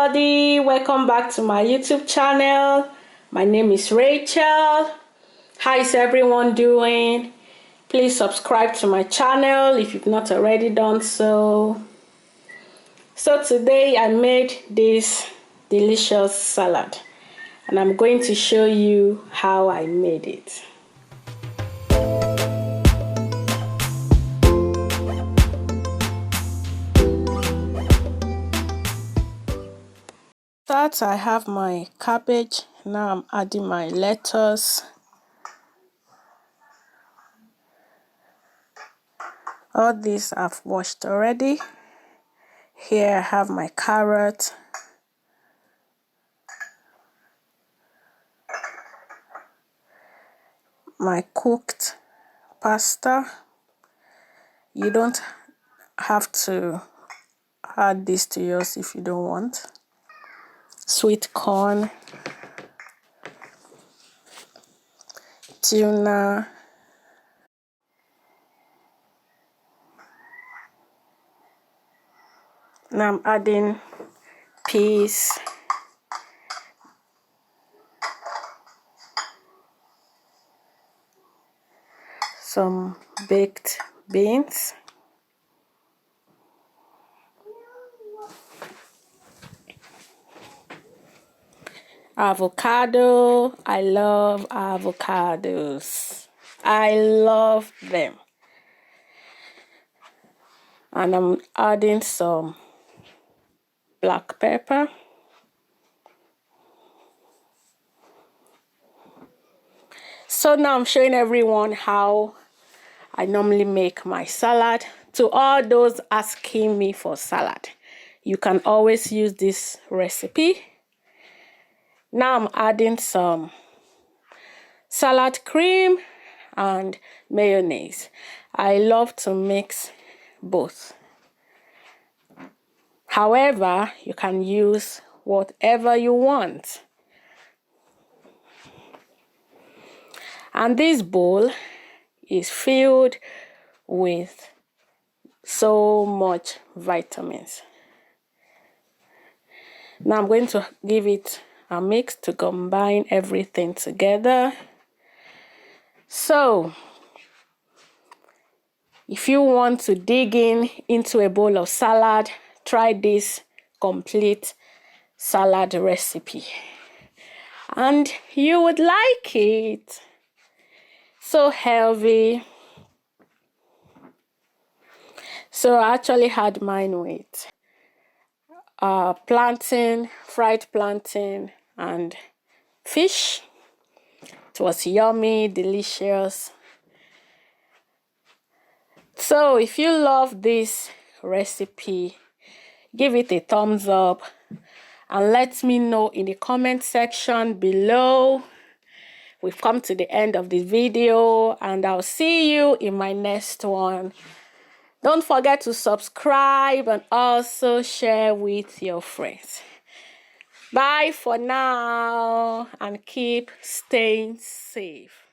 everybody, welcome back to my YouTube channel. My name is Rachel. How is everyone doing? Please subscribe to my channel if you've not already done so. So today I made this delicious salad and I'm going to show you how I made it. Start, I have my cabbage. Now I'm adding my lettuce. All these I've washed already. Here I have my carrot. My cooked pasta. You don't have to add this to yours if you don't want. Sweet corn, tuna, now I'm adding peas, some baked beans, avocado. I love avocados. I love them. And I'm adding some black pepper. So now I'm showing everyone how I normally make my salad. To all those asking me for salad, you can always use this recipe. Now I'm adding some salad cream and mayonnaise. I love to mix both. However, you can use whatever you want. And this bowl is filled with so much vitamins. Now I'm going to give it a mix to combine everything together. So if you want to dig into a bowl of salad, try this complete salad recipe and you would like it. So healthy. So I actually had mine with plantain, fried plantain and fish. It was yummy, delicious. So if you love this recipe, give it a thumbs up and let me know in the comment section below. We've come to the end of this video and I'll see you in my next one. Don't forget to subscribe and also share with your friends. Bye for now and keep staying safe.